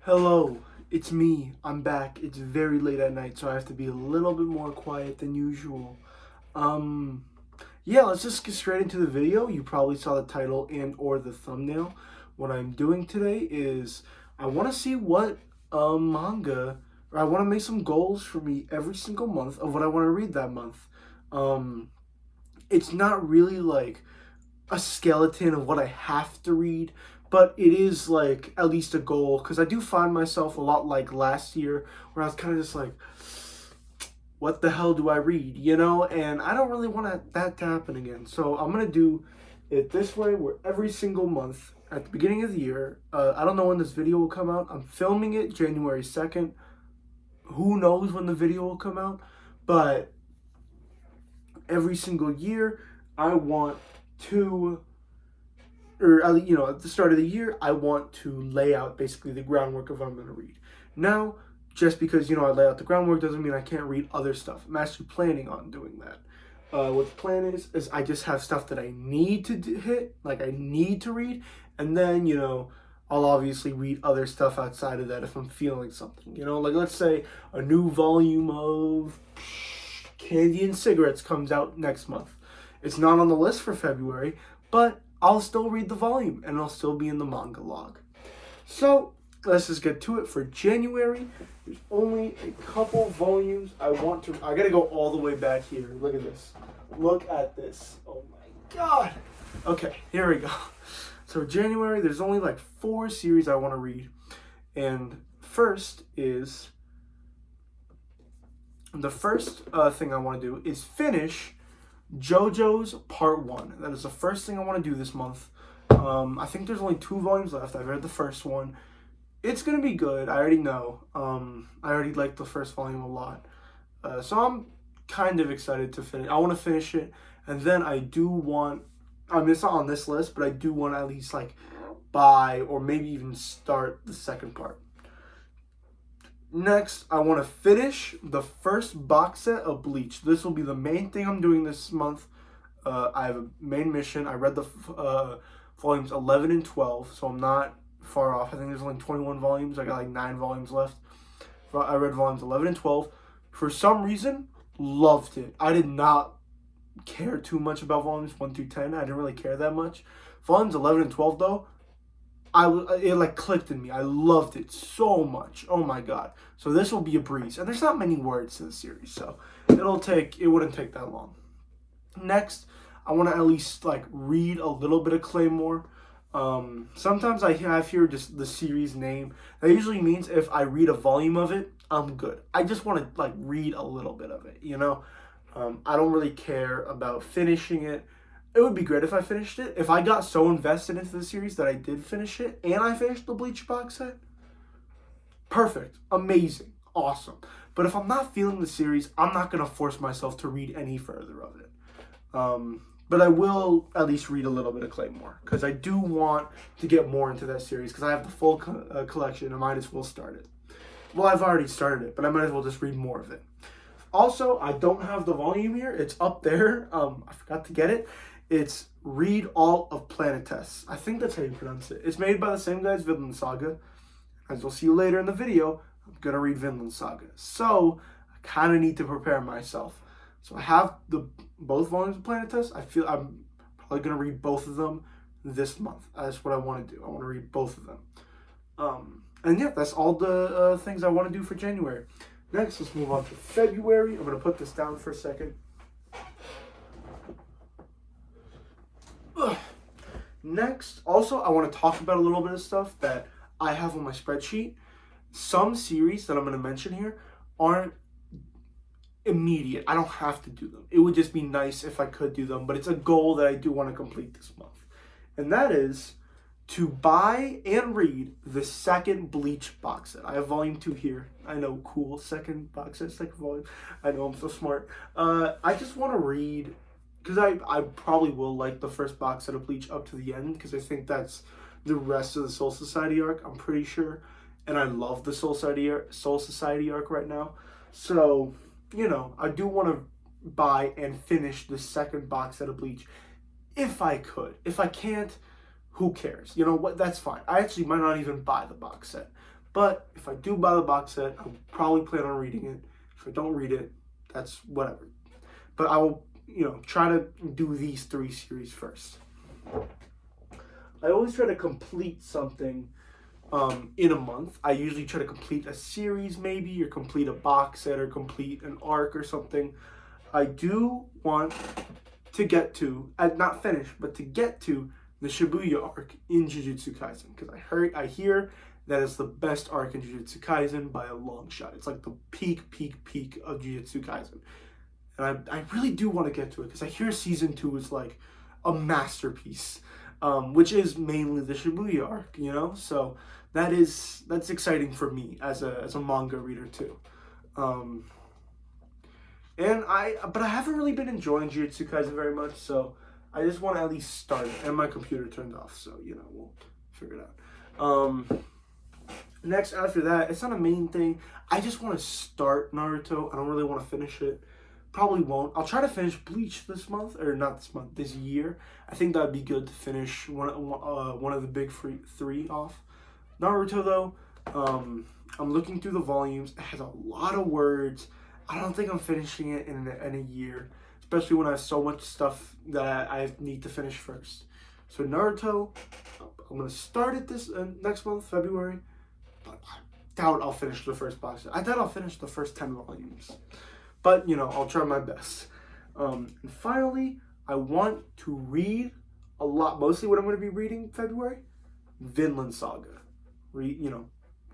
Hello, it's me. I'm back. It's very late at night, so I have to be a little bit more quiet than usual. Um, yeah, let's just get straight into the video. You probably saw the title and or the thumbnail. What I'm doing today is I want to see what manga, or I want to make some goals for me every single month of what I want to read that month. Um, it's not really like a skeleton of what I have to read, but it is like at least a goal because I do find myself a lot like last year where I was kind of just like, what the hell do I read, And I don't really want that to happen again. So I'm gonna do it this way, where every single month at the beginning of the year, I don't know when this video will come out. I'm filming it January 2nd. Who knows when the video will come out? But every single year, I want to at the start of the year, I want to lay out basically the groundwork of what I'm going to read. Now, just because, I lay out the groundwork doesn't mean I can't read other stuff. I'm actually planning on doing that. What the plan is I just have stuff that I need to hit, like I need to read, and then, I'll obviously read other stuff outside of that if I'm feeling something. Like let's say a new volume of Candy and Cigarettes comes out next month. It's not on the list for February, but I'll still read the volume and it'll still be in the manga log. So let's just get to it. For January, there's only a couple volumes I gotta go all the way back here. Look at this. Look at this. Oh my god. Okay, here we go. So January, there's only like 4 series I want to read. And the first thing I want to do is finish JoJo's Part 1. That is the first thing I want to do this month. I think there's only 2 volumes left. I've read the first one. It's going to be good. I already know. I already liked the first volume a lot. So I'm kind of excited to finish. I want to finish it. And then it's not on this list, but I do want to at least like buy or maybe even start the second part. Next, I want to finish the first box set of Bleach. This will be the main thing I'm doing this month. I have a main mission. I read the volumes 11 and 12, so I'm not far off. I think there's only 21 volumes. I got like 9 volumes left. I read volumes 11 and 12. For some reason, loved it. I did not care too much about volumes 1 through 10. I didn't really care that much. Volumes 11 and 12, though, it like clicked in me. I loved it so much. Oh my god. So this will be a breeze. And there's not many words to the series, so it wouldn't take that long. Next, I want to at least like read a little bit of Claymore. Sometimes I have here just the series name. That usually means if I read a volume of it, I'm good. I just want to like read a little bit of it, I don't really care about finishing it. It would be great if I finished it. If I got so invested into the series that I did finish it and I finished the Bleach box set, perfect, amazing, awesome. But if I'm not feeling the series, I'm not going to force myself to read any further of it. But I will at least read a little bit of Claymore because I do want to get more into that series because I have the full collection. I might as well start it. Well, I've already started it, but I might as well just read more of it. Also, I don't have the volume here. It's up there. I forgot to get it. It's Read All of Planetes. I think that's how you pronounce it. It's made by the same guy as Vinland Saga. As you'll see later in the video, I'm going to read Vinland Saga. So, I kind of need to prepare myself. So, I have both volumes of Planetes. I feel I'm probably going to read both of them this month. That's what I want to do. I want to read both of them. And yeah, that's all the things I want to do for January. Next, let's move on to February. I'm going to put this down for a second. Next, also, I want to talk about a little bit of stuff that I have on my spreadsheet. Some series that I'm going to mention here aren't immediate. I don't have to do them. It would just be nice if I could do them, but it's a goal that I do want to complete this month. And that is to buy and read the second Bleach box set. I have volume 2 here. I know, cool, second box set, second volume. I know, I'm so smart. I just want to read, because I probably will like the first box set of Bleach up to the end, because I think that's the rest of the Soul Society arc, I'm pretty sure. And I love the Soul Society arc right now. So, I do want to buy and finish the second box set of Bleach if I could. If I can't, who cares? You know what? That's fine. I actually might not even buy the box set. But if I do buy the box set, I'll probably plan on reading it. If I don't read it, that's whatever. But I will, try to do these 3 series first. I always try to complete something in a month. I usually try to complete a series maybe, or complete a box set, or complete an arc or something. I do want to get to, not finish, but to get to the Shibuya arc in Jujutsu Kaisen. Because I hear that it's the best arc in Jujutsu Kaisen by a long shot. It's like the peak of Jujutsu Kaisen. And I really do want to get to it, because I hear season 2 is like a masterpiece. Which is mainly the Shibuya arc, So that's exciting for me as a manga reader too. But I haven't really been enjoying Jujutsu Kaisen very much, so I just want to at least start it. And my computer turned off, so we'll figure it out. Next, after that, it's not a main thing. I just want to start Naruto. I don't really want to finish it. Probably won't. I'll try to finish Bleach this month, or not this month, this year. I think that'd be good to finish one of the big 3 off. Naruto though, I'm looking through the volumes. It has a lot of words. I don't think I'm finishing it in a year, especially when I have so much stuff that I need to finish first. So Naruto, I'm gonna start it this next month, February. But I doubt I'll finish the first box. I doubt I'll finish the first 10 volumes. But, I'll try my best. And finally, I want to read a lot. Mostly what I'm going to be reading February, Vinland Saga.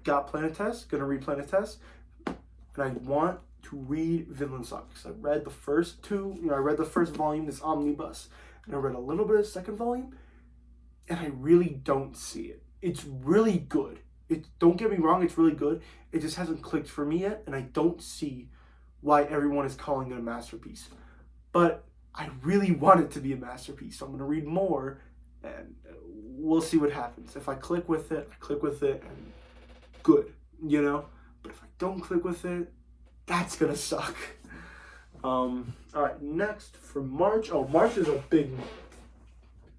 Got Planet Test, going to read Planet Test. And I want to read Vinland Saga. Because I read the first 2, I read the first volume, this omnibus. And I read a little bit of the second volume. And I really don't see it. It's really good. Don't get me wrong, it's really good. It just hasn't clicked for me yet. And I don't see why everyone is calling it a masterpiece. But I really want it to be a masterpiece. So I'm going to read more, and we'll see what happens. If I click with it, and good, But if I don't click with it, that's going to suck. All right, next for March. Oh, March is a big month.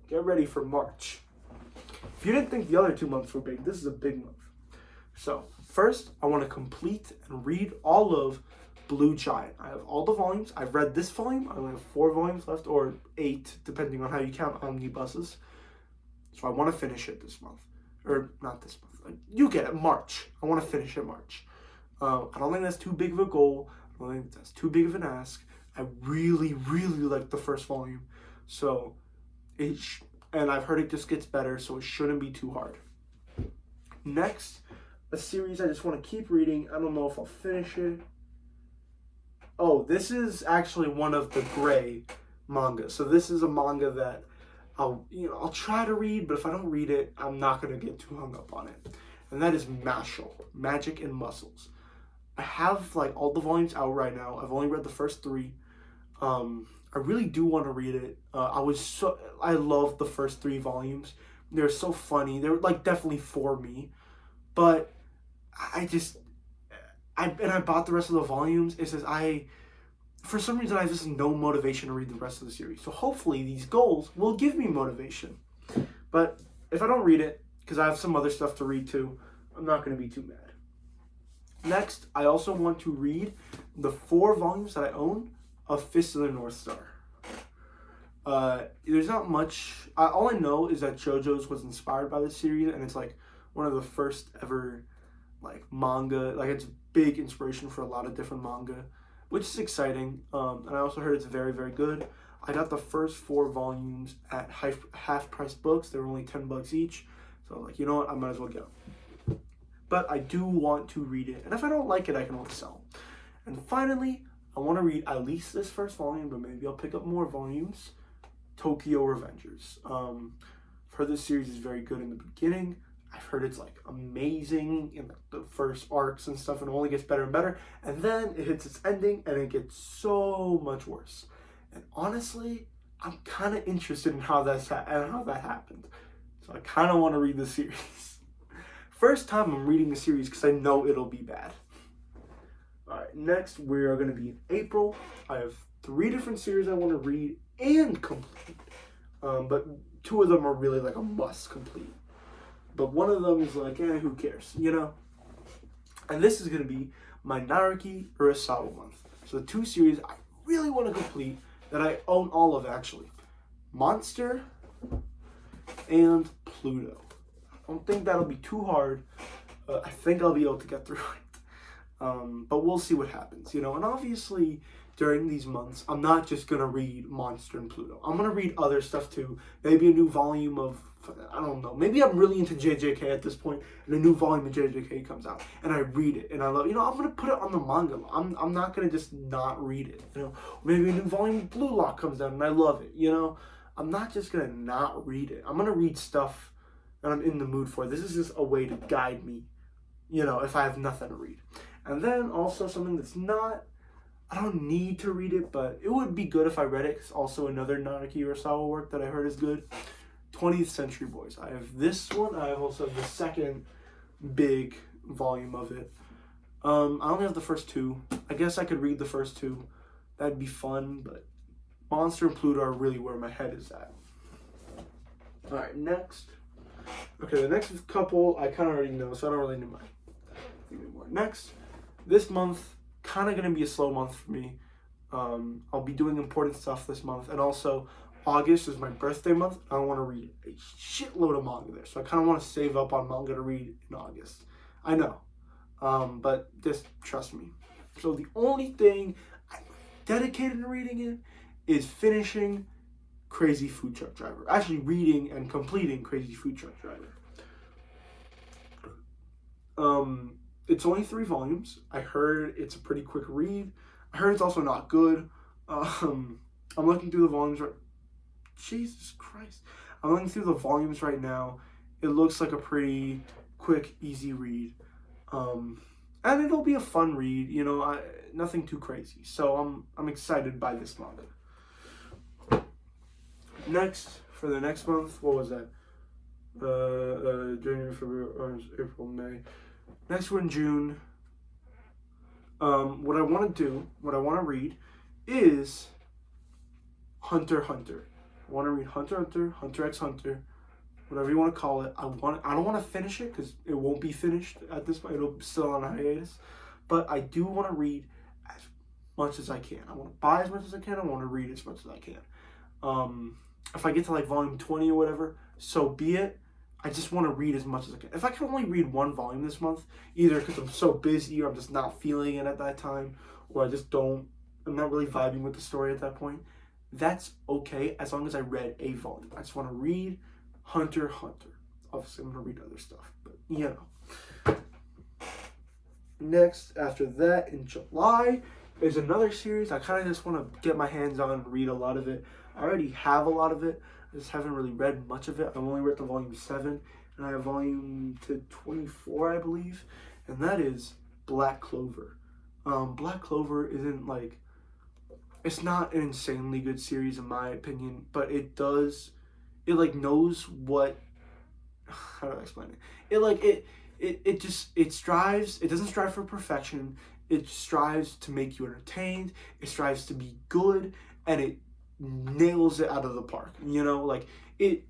Get ready for March. If you didn't think the other 2 months were big, this is a big month. So first, I want to complete and read all of Blue Giant. I have all the volumes. I've read this volume. I only have 4 volumes left, or 8, depending on how you count omnibuses. So I want to finish it this month. Or not this month. You get it, March. I want to finish it March. I don't think that's too big of a goal. I don't think that's too big of an ask. I really like the first volume. So, and I've heard it just gets better, so it shouldn't be too hard. Next, a series I just want to keep reading. I don't know if I'll finish it. Oh, this is actually one of the gray manga. So this is a manga that I'll try to read, but if I don't read it, I'm not going to get too hung up on it. And that is Mashal, Magic and Muscles. I have all the volumes out right now. I've only read the first 3. I really do want to read it. I love the first 3 volumes. They're so funny. They're definitely for me. But I bought the rest of the volumes. It says for some reason I have just no motivation to read the rest of the series. So hopefully these goals will give me motivation. But if I don't read it, because I have some other stuff to read too, I'm not going to be too mad. Next, I also want to read the 4 volumes that I own of Fist of the North Star. There's not much. All I know is that JoJo's was inspired by this series, and it's one of the first ever manga. It's big inspiration for a lot of different manga, which is exciting. And I also heard it's very, very good. I got the first 4 volumes at half price books. They were only $10 each. So you know what, I might as well get them. But I do want to read it, and if I don't like it, I can always sell. And finally, I want to read at least this first volume, but maybe I'll pick up more volumes. Tokyo Revengers. I've heard this series is very good in the beginning. I've heard it's amazing in the first arcs and stuff, and it only gets better and better. And then it hits its ending, and it gets so much worse. And honestly, I'm kind of interested in how that happened. So I kind of want to read the series. First time I'm reading the series because I know it'll be bad. Alright, next we are going to be in April. I have 3 different series I want to read and complete. But 2 of them are really a must complete. But one of them is who cares, And this is going to be my Naruki Urasawa month. So the 2 series I really want to complete, that I own all of actually. Monster and Pluto. I don't think that'll be too hard. I think I'll be able to get through it. But we'll see what happens, you know. And obviously, during these months, I'm not just going to read Monster and Pluto. I'm going to read other stuff too. Maybe a new volume of, I don't know. Maybe I'm really into JJK at this point, and a new volume of JJK comes out, and I read it, and I love, you know, I'm going to put it on the manga. I'm not going to just not read it, you know. Maybe a new volume of Blue Lock comes out, and I love it, you know. I'm not just going to not read it. I'm going to read stuff that I'm in the mood for. This is just a way to guide me, you know, if I have nothing to read. And then also something that's not, I don't need to read it, but it would be good if I read it. It's also another Naruki Urasawa work that I heard is good. 20th Century Boys. I have this one. I have also the second big volume of it. I only have the first 2. I guess I could read the first 2. That'd be fun, but Monster and Pluto are really where my head is at. Alright, next. Okay, the next couple I kind of already know, so I don't really need my anymore. Next, this month, kind of going to be a slow month for me. I'll be doing important stuff this month, and also August is my birthday month. I want to read a shitload of manga there, so I kind of want to save up on manga to read in August. I know, but just trust me. So the only thing I'm dedicated to reading it is finishing Crazy Food Truck Driver. Actually, reading and completing Crazy Food Truck Driver. It's only 3 volumes. I heard it's a pretty quick read. I heard it's also not good. I'm looking through the volumes right. Jesus Christ! I'm looking through the volumes right now. It looks like a pretty quick, easy read. And it'll be a fun read. You know, nothing too crazy. So I'm excited by this manga. Next, for the next month, what was that? January, February, April, May. Next we're in June. What I want to read is Hunter x Hunter. I want to read Hunter x Hunter, Hunter x Hunter, whatever you want to call it. I don't want to finish it because it won't be finished at this point. It'll be still on hiatus. But I do want to read as much as I can. I want to buy as much as I can. I want to read as much as I can. If I get to like volume 20 or whatever, so be it. I just want to read as much as I can. If I can only read 1 volume this month, either because I'm so busy or I'm just not feeling it at that time, or I'm not really vibing with the story at that point, that's okay as long as I read a volume. I just want to read Hunter x Hunter. Obviously, I'm going to read other stuff, but you know. Next, after that, in July, is another series. I kind of just want to get my hands on and read a lot of it. I already have a lot of it. I just haven't really read much of it. I've only read to volume 7, and I have volume to 24, I believe, and that is Black Clover. Black Clover isn't like, it's not an insanely good series in my opinion, but it knows what, how do I explain it? It strives, it doesn't strive for perfection. It strives to make you entertained. It strives to be good, and it nails it out of the park. You know, like it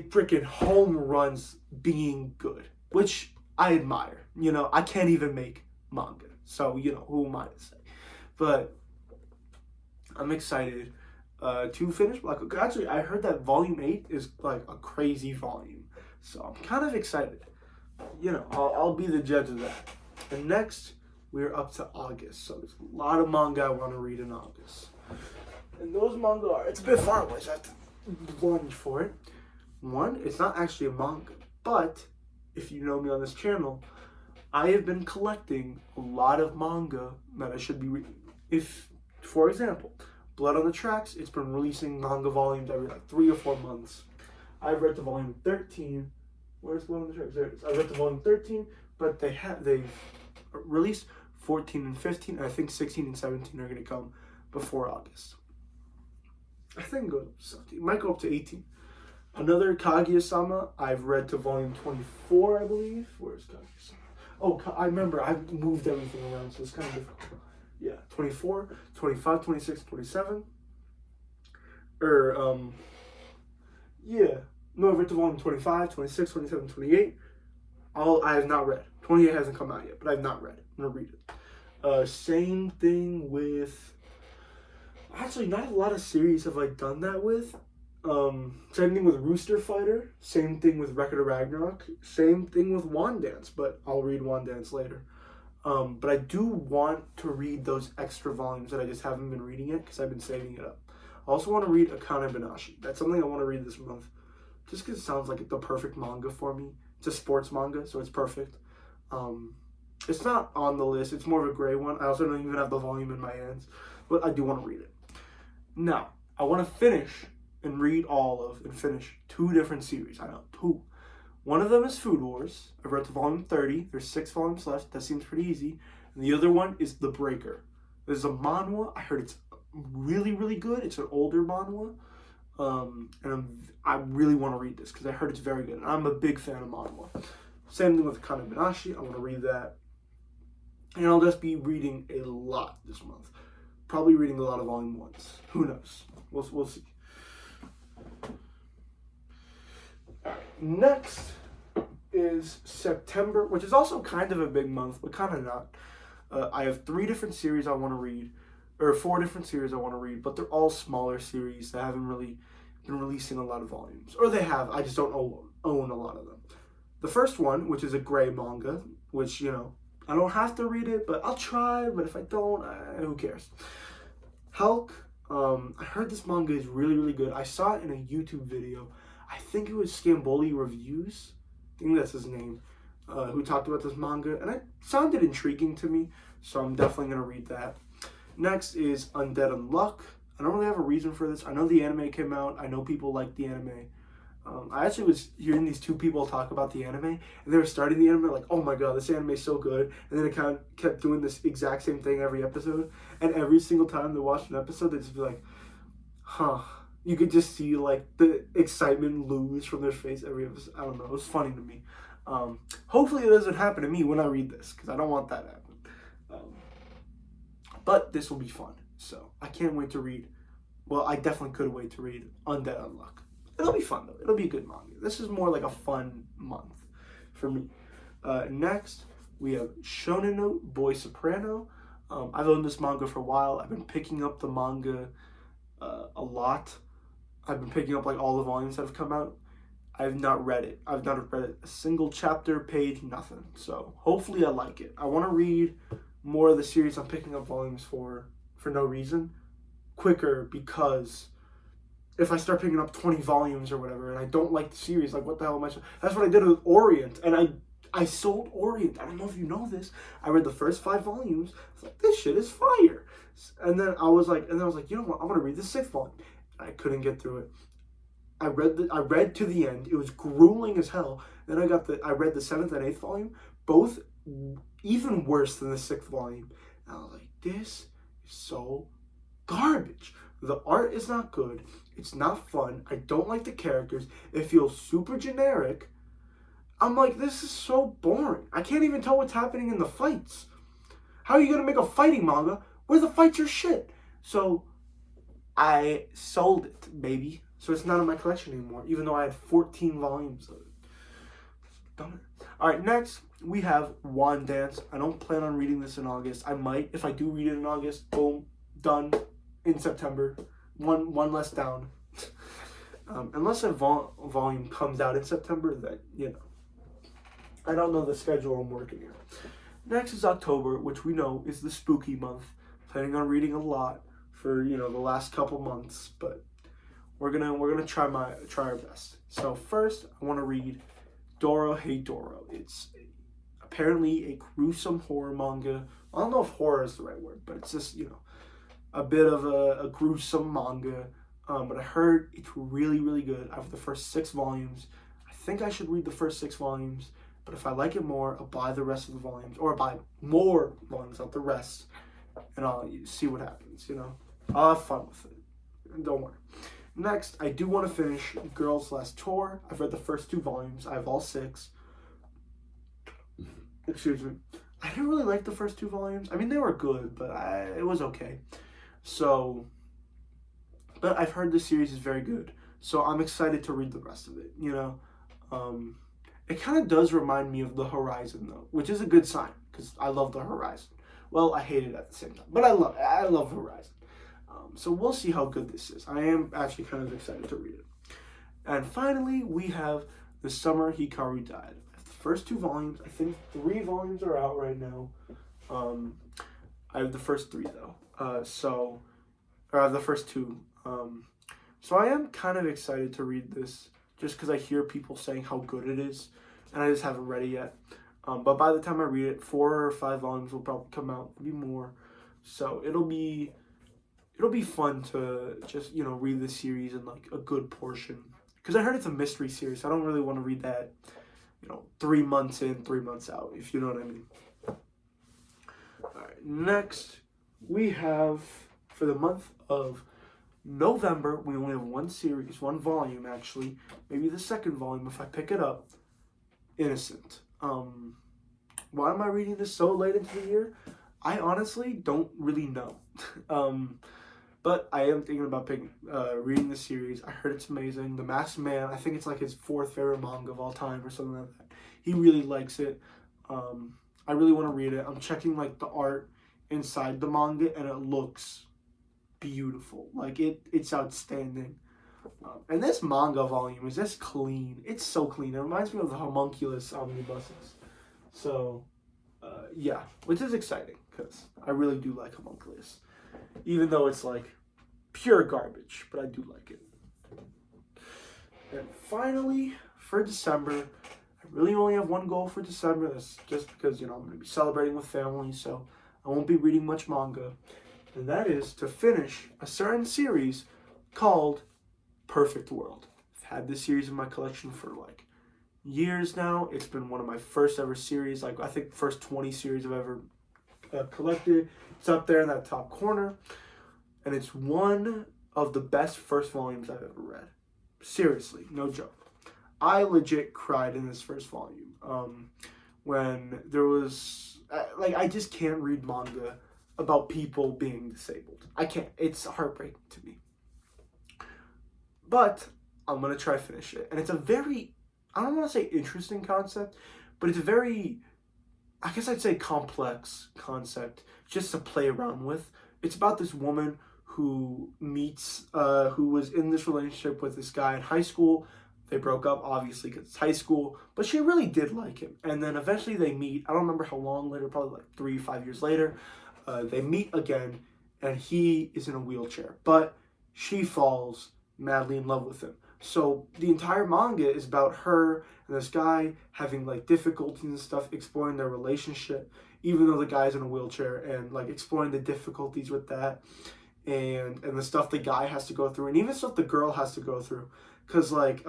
freaking home runs being good, which I admire. You know, I can't even make manga, so you know, who am I to say? But I'm excited to finish Black Clover. Actually, I heard that volume 8 is like a crazy volume, so I'm kind of excited. You know, I'll be the judge of that. And next, we're up to August, so there's a lot of manga I want to read in August. And those manga are, it's a bit far away, so I have to lunge for it. One, it's not actually a manga, but if you know me on this channel, I have been collecting a lot of manga that I should be reading. If, for example, Blood on the Tracks, it's been releasing manga volumes every like 3 or 4 months. I've read to volume 13. Where's Blood on the Tracks? There it is. I read to volume 13, but they've released 14 and 15. And I think 16 and 17 are going to come before August. I think it goes up to 17. It might go up to 18. Another Kaguya-sama, I've read to volume 24, I believe. Where's Kaguya-sama? Oh, I remember. I've moved everything around, so it's kind of difficult. Yeah, 24, 25, 26, 27. Yeah. No, I've read to volume 25, 26, 27, 28. I have not read. 28 hasn't come out yet, but I've not read it. I'm gonna read it. Same thing with. Actually, not a lot of series have I done that with. Same thing with Rooster Fighter. Same thing with Record of Ragnarok. Same thing with Wand Dance, but I'll read Wand Dance later. But I do want to read those extra volumes that I just haven't been reading yet because I've been saving it up. I also want to read Akane Banashi. That's something I want to read this month. Just because it sounds like the perfect manga for me. It's a sports manga, so it's perfect. It's not on the list. It's more of a gray one. I also don't even have the volume in my hands. But I do want to read it. Now, I want to finish and read and finish 2 different series. I know, 2. One of them is Food Wars. I've read to volume 30. There's 6 volumes left. That seems pretty easy. And the other one is The Breaker. There's a manhwa. I heard it's really, really good. It's an older manhwa. And I really want to read this because I heard it's very good. And I'm a big fan of manhwa. Same thing with Akane Banashi. I want to read that. And I'll just be reading a lot this month. Probably reading a lot of volume 1s. Who knows? We'll see. Next is September, which is also kind of a big month, but kind of not. I have 3 different series I want to read, or 4 different series I want to read, but they're all smaller series that haven't really been releasing a lot of volumes. Or they have, I just don't own a lot of them. The first one, which is a gray manga, which, you know, I don't have to read it, but I'll try, but if I don't, who cares? Hulk, I heard this manga is really, really good. I saw it in a YouTube video. I think it was Scamboli Reviews, I think that's his name, who talked about this manga, and it sounded intriguing to me, so I'm definitely going to read that. Next is Undead Unluck. I don't really have a reason for this. I know the anime came out. I know people like the anime. I actually was hearing these 2 people talk about the anime, and they were starting the anime like, oh my god, this anime is so good, and then it kind of kept doing this exact same thing every episode, and every single time they watched an episode, they'd just be like, huh. You could just see like the excitement lose from their face every episode. I don't know. It was funny to me. Hopefully it doesn't happen to me when I read this because I don't want that to happen. But this will be fun. So I can't wait to read. Well, I definitely could wait to read Undead Unluck. It'll be fun though. It'll be a good manga. This is more like a fun month for me. Next, we have Shonen Note Boy Soprano. I've owned this manga for a while. I've been picking up the manga a lot. I've been picking up like all the volumes that have come out. I've not read it. I've not read it. A single chapter, page, nothing. So hopefully I like it. I want to read more of the series I'm picking up volumes for no reason, quicker, because if I start picking up 20 volumes or whatever and I don't like the series, like what the hell am I... That's what I did with Orient, and I sold Orient. I don't know if you know this. I read the first 5 volumes. I was like, this shit is fire. And then I was like, you know what? I'm going to read the 6th volume. I couldn't get through it. I read to the end. It was grueling as hell. Then I read the 7th and 8th volume, both even worse than the 6th volume. And I was like, this is so garbage. The art is not good. It's not fun. I don't like the characters. It feels super generic. I'm like, this is so boring. I can't even tell what's happening in the fights. How are you going to make a fighting manga where the fights are shit? So I sold it, baby. So it's not in my collection anymore, even though I had 14 volumes of it. Dumb. Alright, next we have Wand Dance. I don't plan on reading this in August. I might. If I do read it in August, boom, done in September. One less down. Unless a volume comes out in September, then, you know. I don't know the schedule I'm working here. Next is October, which we know is the spooky month. Planning on reading a lot for, you know, the last couple months, but we're gonna try our best. So first, I want to read Doro Hey Doro. It's apparently a gruesome horror manga. I don't know if horror is the right word, but it's just, you know, a bit of a gruesome manga. But I heard it's really, really good. I have the first 6 volumes. I think I should read the first 6 volumes. But if I like it more, I'll buy the rest of the volumes. Or I'll buy more volumes, not the rest. And I'll see what happens, you know. I'll have fun with it. Don't worry. Next, I do want to finish Girls' Last Tour. I've read the first 2 volumes. I have all 6. Excuse me. I didn't really like the first 2 volumes. I mean, they were good, but it was okay. So, but I've heard this series is very good. So I'm excited to read the rest of it, you know. It kind of does remind me of the Horizon though, which is a good sign because I love the Horizon. Well, I hate it at the same time, but I love Horizon. So we'll see how good this is. I am actually kind of excited to read it. And finally, we have The Summer Hikaru Died. The first 2 volumes. I think 3 volumes are out right now. I have the first 3 though. Or I have the first 2. So I am kind of excited to read this just because I hear people saying how good it is, and I just haven't read it yet. But by the time I read it, 4 or 5 volumes will probably come out, maybe more. So it'll be fun to just, read the series in like a good portion. Because I heard it's a mystery series, so I don't really want to read that, 3 months in, 3 months out, if you know what I mean. Alright, next we have, for the month of November, we only have 1 series, 1 volume actually, maybe the 2nd volume if I pick it up, Innocent. Why am I reading this so late into the year? I honestly don't really know. But I am thinking about reading the series. I heard it's amazing. The Masked Man, I think it's like his 4th favorite manga of all time or something like that. He really likes it. I really want to read it. I'm checking like the art inside the manga and it looks beautiful. Like it's outstanding. And this manga volume is just clean. It's so clean. It reminds me of the Homunculus omnibuses. So, yeah, which is exciting because I really do like Homunculus. Even though it's like pure garbage, but I do like it. And finally, for December, I really only have 1 goal for December. That's just because, I'm going to be celebrating with family, so I won't be reading much manga. And that is to finish a certain series called Perfect World. I've had this series in my collection for like years now. It's been one of my first ever series, like I think the first 20 series I've ever collected. It's up there in that top corner, and it's one of the best first volumes I've ever read. Seriously, no joke. I legit cried in this first volume. When there was I just can't read manga about people being disabled. I can't. It's heartbreaking to me. But I'm gonna try to finish it, and it's a very, I don't want to say interesting concept, but it's a very, I guess I'd say complex concept just to play around with. It's about this woman who who was in this relationship with this guy in high school. They broke up, obviously, because it's high school, but she really did like him. And then eventually they meet. I don't remember how long later, probably like 3-5 years later. They meet again, and he is in a wheelchair, but she falls madly in love with him. So the entire manga is about her and this guy having like difficulties and stuff, exploring their relationship, even though the guy's in a wheelchair, and like exploring the difficulties with that, and the stuff the guy has to go through, and even stuff the girl has to go through. Cause like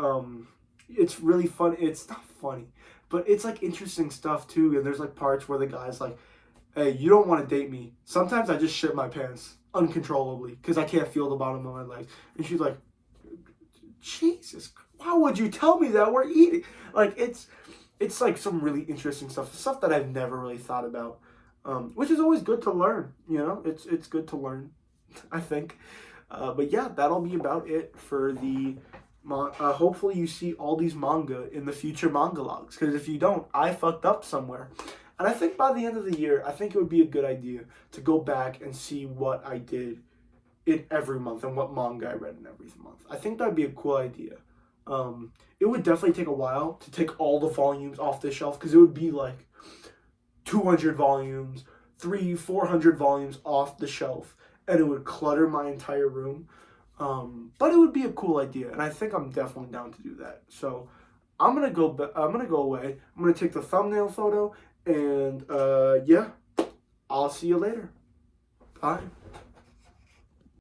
it's really fun. It's not funny, but it's like interesting stuff too. And there's like parts where the guy's like, "Hey, you don't want to date me. Sometimes I just shit my pants uncontrollably because I can't feel the bottom of my legs." And she's like, Jesus, why would you tell me that? We're eating. Like, it's like some really interesting stuff that I've never really thought about, which is always good to learn, It's good to learn, I think. But yeah, that'll be about it for the hopefully you see all these manga in the future manga logs, because if you don't, I fucked up somewhere. And I think by the end of the year, I think it would be a good idea to go back and see what I did in every month and what manga I read in every month. I think that'd be a cool idea. It would definitely take a while to take all the volumes off the shelf, because it would be like 200 volumes, 400 volumes off the shelf, and it would clutter my entire room. But it would be a cool idea, and I think I'm definitely down to do that. So I'm gonna go away. I'm gonna take the thumbnail photo, and yeah, I'll see you later. Bye.